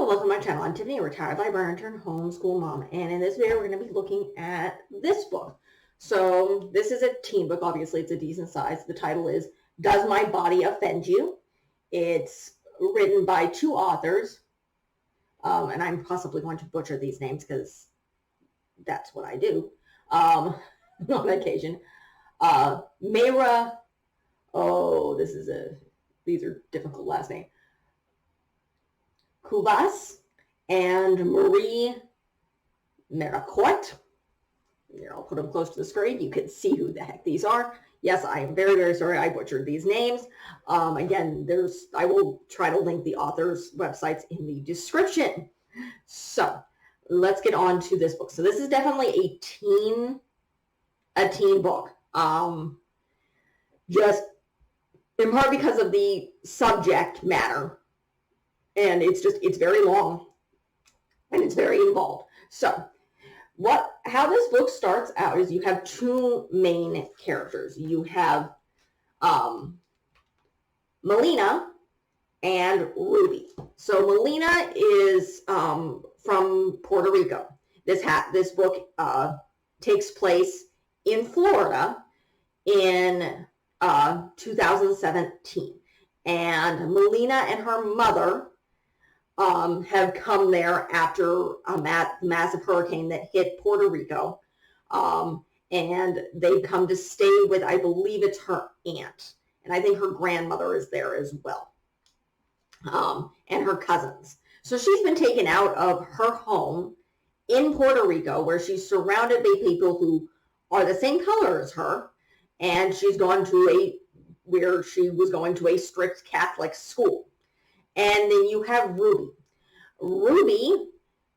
Hello, welcome to my channel. I'm Tiffany, a retired librarian turned homeschool mom, and in this video we're going to be looking at this book. So this is a teen book. Obviously it's a decent size. The title is Does My Body Offend You? It's written by two authors, and I'm possibly going to butcher these names because that's what I do on occasion. Mayra, these are difficult last names. Cuevas and Marquardt. Here, I'll put them close to the screen. You can see who the heck these are. Yes, I am very, very sorry I butchered these names. Again, I will try to link the authors' websites in the description. So let's get on to this book. So this is definitely a teen book. Just in part because of the subject matter. And it's very long and it's very involved. So how this book starts out is you have two main characters. You have Melina and Ruby. So Melina is from Puerto Rico. This book takes place in Florida in 2017. And Melina and her mother have come there after a massive hurricane that hit Puerto Rico. And they've come to stay with, I believe it's her aunt. And I think her grandmother is there as well. And her cousins. So she's been taken out of her home in Puerto Rico, where she's surrounded by people who are the same color as her. And she's gone to where she was going to a strict Catholic school. And then you have Ruby. Ruby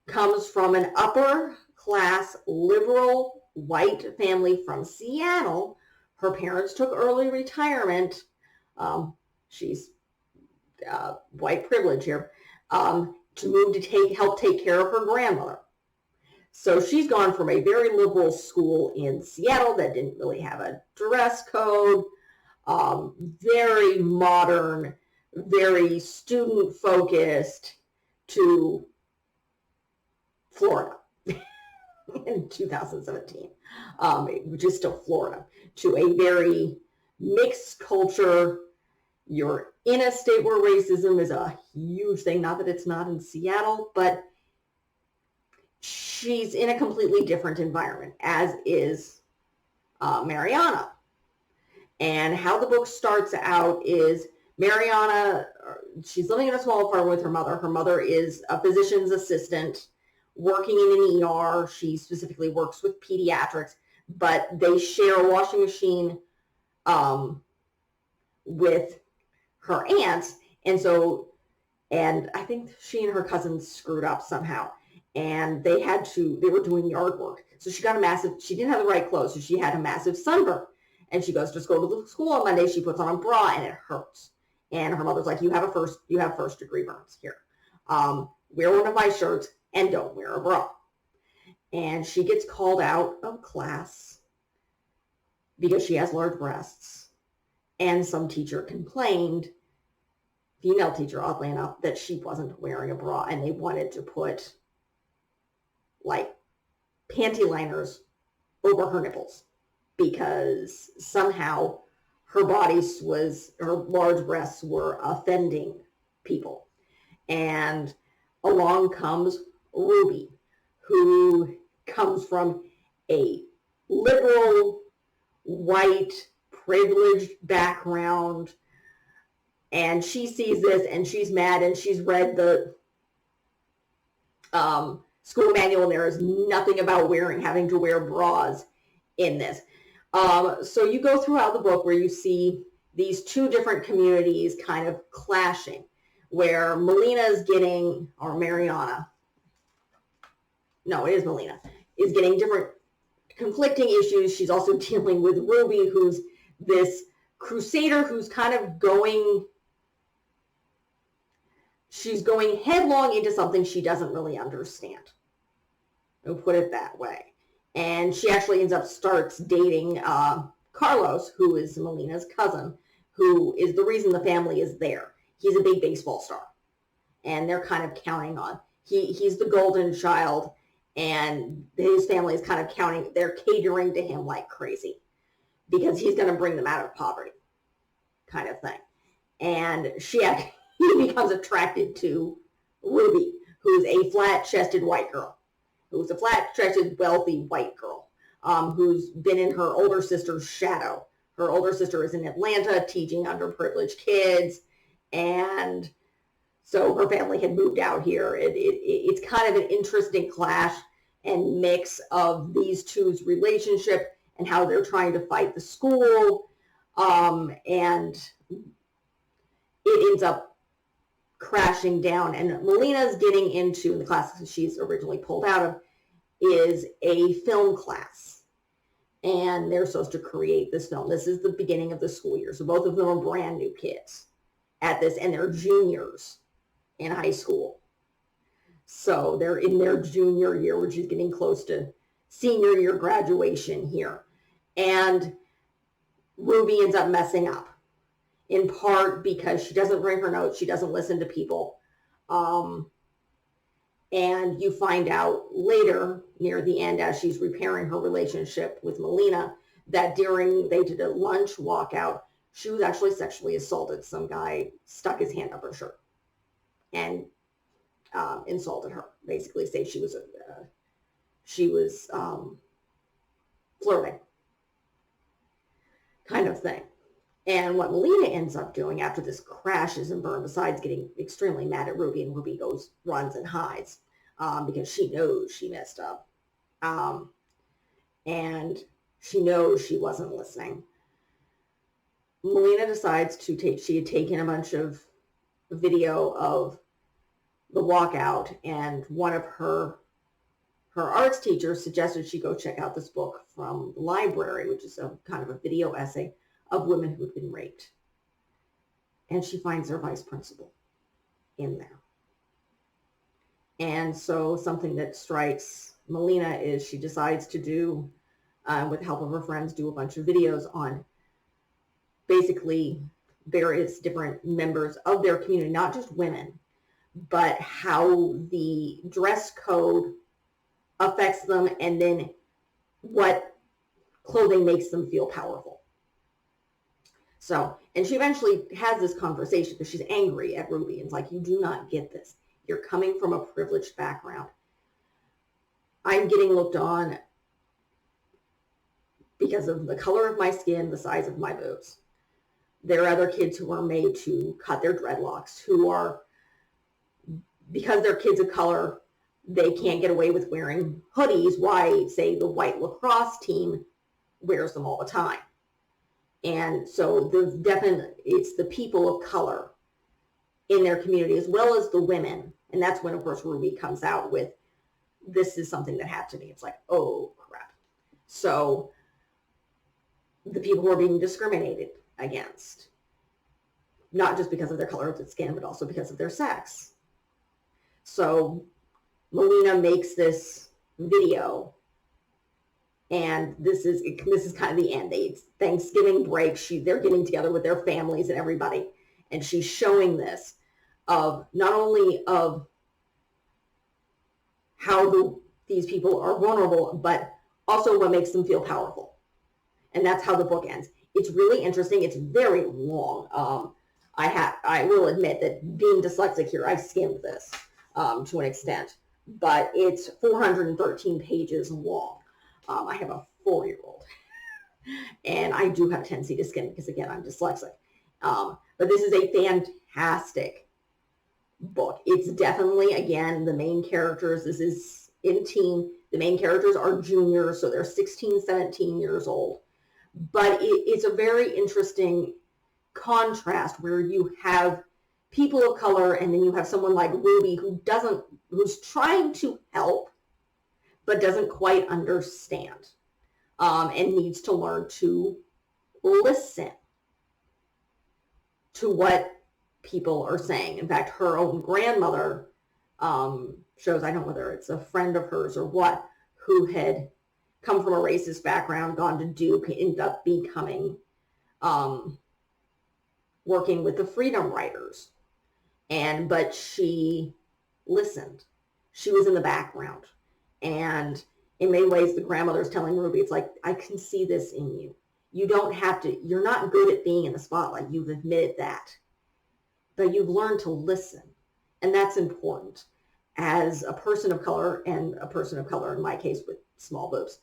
comes from an upper class liberal white family from Seattle. Her parents took early retirement. She's white privilege here, to move to help take care of her grandmother. So she's gone from a very liberal school in Seattle that didn't really have a dress code, very modern, very student focused, to Florida in 2017, which is still Florida, to a very mixed culture. You're in a state where racism is a huge thing. Not that it's not in Seattle, but she's in a completely different environment, as is Mariana. And how the book starts out is Mariana, she's living in a small apartment with her mother. Her mother is a physician's assistant working in an ER. She specifically works with pediatrics, but they share a washing machine with her aunts. And I think she and her cousins screwed up somehow. And they were doing yard work. So she didn't have the right clothes, so she had a massive sunburn. And she goes, just go to the school on Monday. She puts on a bra and it hurts. And her mother's like, you have first degree burns here. Wear one of my shirts and don't wear a bra. And she gets called out of class because she has large breasts. And some teacher complained, female teacher, oddly enough, that she wasn't wearing a bra, and they wanted to put like panty liners over her nipples because somehow her large breasts were offending people. And along comes Ruby, who comes from a liberal, white, privileged background. And she sees this and she's mad, and she's read the school manual, and there is nothing about having to wear bras in this. So you go throughout the book where you see these two different communities kind of clashing, where Melina is getting different conflicting issues. She's also dealing with Ruby, who's this crusader who's kind of she's going headlong into something she doesn't really understand. I'll put it that way. And she actually starts dating Carlos, who is Melina's cousin, who is the reason the family is there. He's a big baseball star. and they're kind of counting on, he's the golden child, and his family is kind of counting, they're catering to him like crazy because he's going to bring them out of poverty, kind of thing. And he becomes attracted to Ruby, who's a flat-chested white girl, who's a flat-chested, wealthy white girl, who's been in her older sister's shadow. Her older sister is in Atlanta teaching underprivileged kids, and so her family had moved out here. It's kind of an interesting clash and mix of these two's relationship and how they're trying to fight the school, and it ends up crashing down. And Melina's getting into the classes she's originally pulled out of is a film class, and they're supposed to create this film. This is the beginning of the school year, so both of them are brand new kids at this, and they're juniors in high school. So they're in their junior year, which is getting close to senior year graduation here. And Ruby ends up messing up, in part because she doesn't bring her notes, she doesn't listen to people. And you find out later, near the end, as she's repairing her relationship with Melina, that they did a lunch walkout, she was actually sexually assaulted. Some guy stuck his hand up her shirt and insulted her, basically say she was flirting, kind of thing. And what Melina ends up doing after this crashes and burn, besides getting extremely mad at Ruby, and Ruby runs and hides because she knows she messed up, and she knows she wasn't listening. Melina decides she had taken a bunch of video of the walkout, and one of her arts teachers suggested she go check out this book from the library, which is a kind of a video essay of women who had been raped. And she finds their vice principal in there. And so something that strikes Melina is she decides to do, with the help of her friends, do a bunch of videos on basically various different members of their community, not just women, but how the dress code affects them, and then what clothing makes them feel powerful. So, and she eventually has this conversation because she's angry at Ruby, and it's like, you do not get this. You're coming from a privileged background. I'm getting looked on because of the color of my skin, the size of my boobs. There are other kids who are made to cut their dreadlocks, who are, because they're kids of color, they can't get away with wearing hoodies. Why, say, the white lacrosse team wears them all the time. And so it's the people of color in their community, as well as the women. And that's when, of course, Ruby comes out with, this is something that happened to me. It's like, oh, crap. So the people who are being discriminated against, not just because of their color of their skin, but also because of their sex. So Melina makes this video, and this is kind of the end. It's Thanksgiving break. They're getting together with their families and everybody, and she's showing this of not only of how these people are vulnerable, but also what makes them feel powerful. And that's how the book ends. It's really interesting. It's very long. I will admit that being dyslexic here, I skimmed this to an extent, but it's 413 pages long. I have a 4-year-old, and I do have a tendency to skim because, again, I'm dyslexic. But this is a fantastic book. It's definitely, again, the main characters, this is in teen, the main characters are juniors, so they're 16, 17 years old. But it's a very interesting contrast where you have people of color, and then you have someone like Ruby who's trying to help, but doesn't quite understand, and needs to learn to listen to what people are saying. In fact, her own grandmother shows, I don't know whether it's a friend of hers or what, who had come from a racist background, gone to Duke, ended up becoming, working with the freedom riders. but she listened. She was in the background. And in many ways, the grandmother's telling Ruby, it's like, I can see this in you. You don't have to, you're not good at being in the spotlight. You've admitted that. But you've learned to listen. And that's important. As a person of color, and a person of color in my case with small boobs,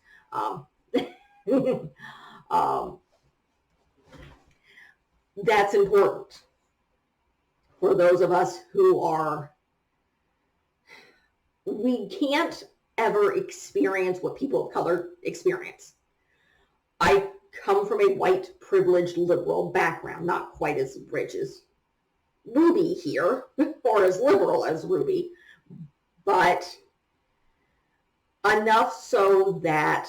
that's important for those of us who are, we can't ever experience what people of color experience. I come from a white, privileged, liberal background, not quite as rich as Ruby here, or as liberal as Ruby, but enough so that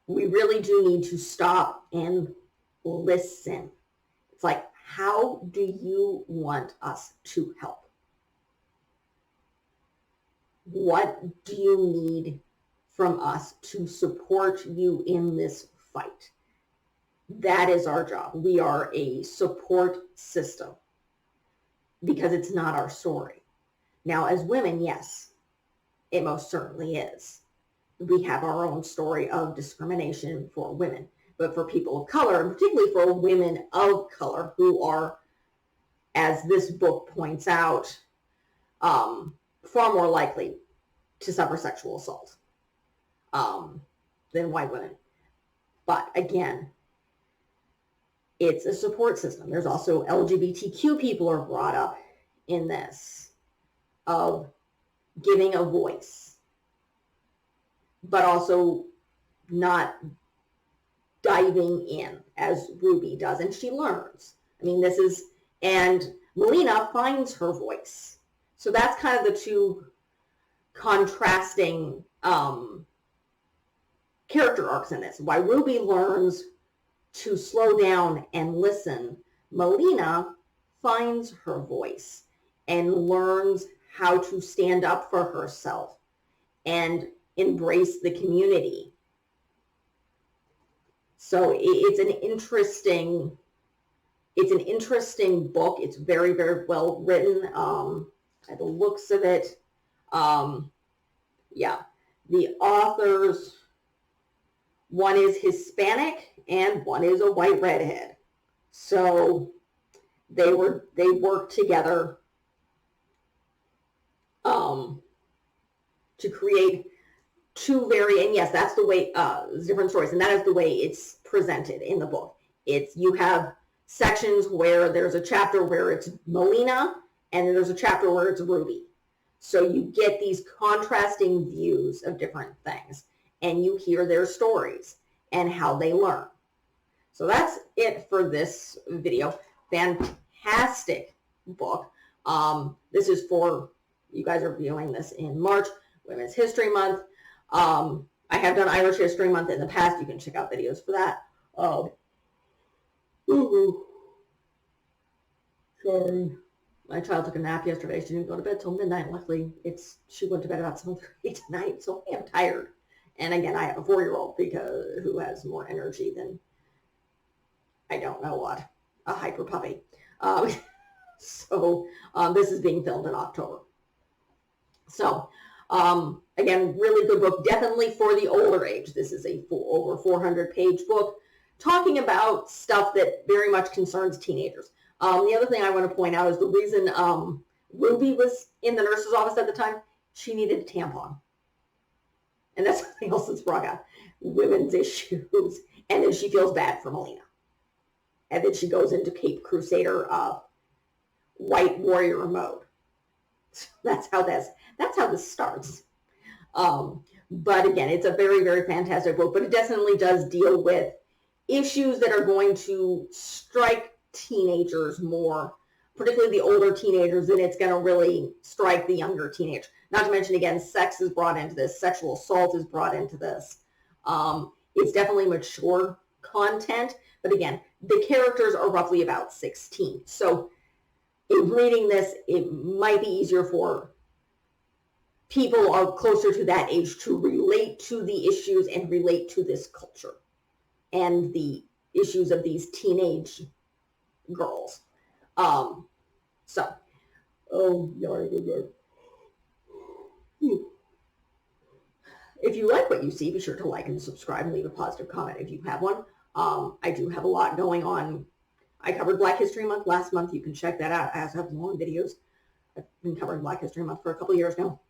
we really do need to stop and listen. It's like, how do you want us to help? What do you need from us to support you in this fight? That is our job. We are a support system because it's not our story. Now, as women, yes, it most certainly is. We have our own story of discrimination for women, but for people of color, and particularly for women of color who are, as this book points out, far more likely to suffer sexual assault than white women. But again, it's a support system. There's also LGBTQ people are brought up in this, of giving a voice, but also not diving in as Ruby does, and she learns. I mean, this is, and Melina finds her voice. So that's kind of the two contrasting character arcs in this. Why Ruby learns to slow down and listen, Melina finds her voice and learns how to stand up for herself and embrace the community. So it's an interesting book. It's very, very well written. By the looks of it, yeah, the authors, one is Hispanic and one is a white redhead. So they worked together to create two very, and yes, that's the way, different stories, and that is the way it's presented in the book. It's, you have sections where there's a chapter where it's Melina, and then there's a chapter where it's Ruby. So you get these contrasting views of different things, and you hear their stories and how they learn. So that's it for this video. Fantastic book. This is for, you guys are viewing this in March, Women's History Month. I have done Irish History Month in the past. You can check out videos for that. Sorry. My child took a nap yesterday. She didn't go to bed till midnight. Luckily, she went to bed about 7:30 tonight, so I am tired. And again, I have a 4-year-old who has more energy than, I don't know what, a hyper puppy. So this is being filmed in October. So again, really good book, definitely for the older age. This is a over 400-page book talking about stuff that very much concerns teenagers. The other thing I want to point out is the reason Ruby was in the nurse's office at the time, she needed a tampon. And that's something else that's brought up, women's issues. And then she feels bad for Melina. And then she goes into Cape Crusader white warrior mode. So that's how this starts. But again, it's a very, very fantastic book, but it definitely does deal with issues that are going to strike teenagers more, particularly the older teenagers, and it's going to really strike the younger teenager. Not to mention, again, sex is brought into this, sexual assault is brought into this. It's definitely mature content, but again, the characters are roughly about 16. So in reading this, it might be easier for people are closer to that age to relate to the issues and relate to this culture and the issues of these teenage girls. So, oh, if you like what you see, be sure to like and subscribe and leave a positive comment if you have one. I do have a lot going on. I covered Black History Month last month. You can check that out. I also have long videos. I've been covering Black History Month for a couple years now.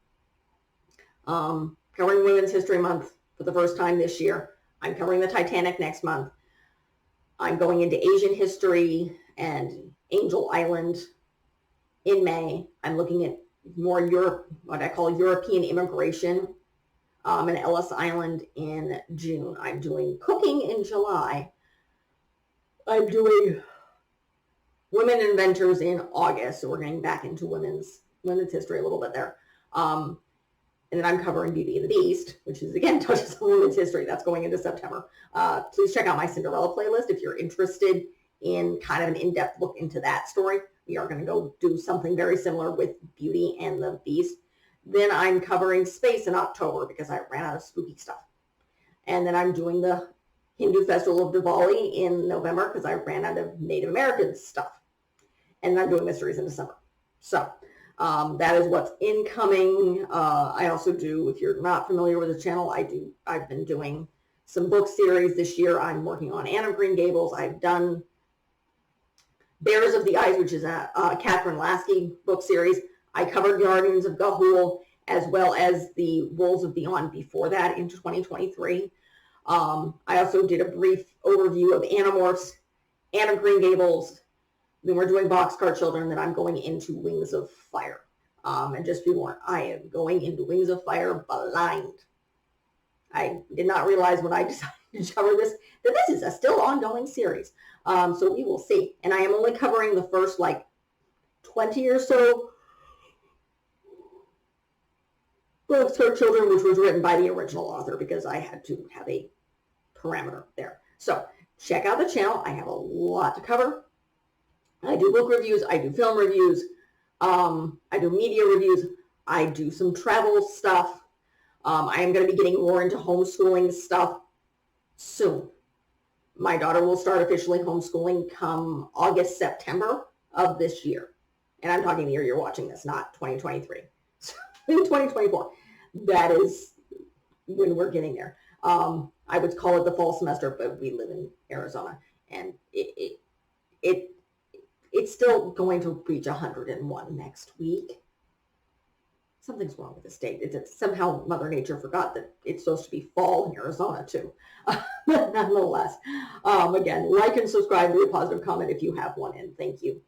Covering Women's History Month for the first time this year. I'm covering the Titanic next month. I'm going into Asian history and Angel Island in May. I'm looking at more what I call European immigration, and Ellis Island in June. I'm doing cooking in July. I'm doing women inventors in August. So we're getting back into women's history a little bit there. And then I'm covering Beauty and the Beast, which is, again, touches on women's history. That's going into September. Please check out my Cinderella playlist if you're interested in kind of an in-depth look into that story. We are going to go do something very similar with Beauty and the Beast. Then I'm covering space in October because I ran out of spooky stuff. And then I'm doing the Hindu Festival of Diwali in November because I ran out of Native American stuff. And I'm doing mysteries in December. So that is what's incoming. I also do, if you're not familiar with the channel, I've been doing some book series this year. I'm working on Anne of Green Gables. I've done Bears of the Ice, which is a Catherine Lasky book series. I covered Guardians of Ga'Hoole as well as the Wolves of Beyond before that in 2023. I also did a brief overview of Animorphs, Anne of Green Gables. Then we're doing Boxcar Children. Then I'm going into Wings of Fire. And just be warned, I am going into Wings of Fire blind. I did not realize when I decided to cover this that this is a still ongoing series. So we will see. And I am only covering the first 20 or so books for children, which was written by the original author because I had to have a parameter there. So check out the channel. I have a lot to cover. I do book reviews. I do film reviews. I do media reviews. I do some travel stuff. I am going to be getting more into homeschooling stuff soon. My daughter will start officially homeschooling come August, September of this year. And I'm talking the year you're watching this, not 2023. So in 2024, that is when we're getting there. I would call it the fall semester, but we live in Arizona, and it's still going to reach 101 next week. Something's wrong with the state. It's somehow Mother Nature forgot that it's supposed to be fall in Arizona too. Nonetheless, again, like and subscribe, leave a positive comment if you have one, and thank you.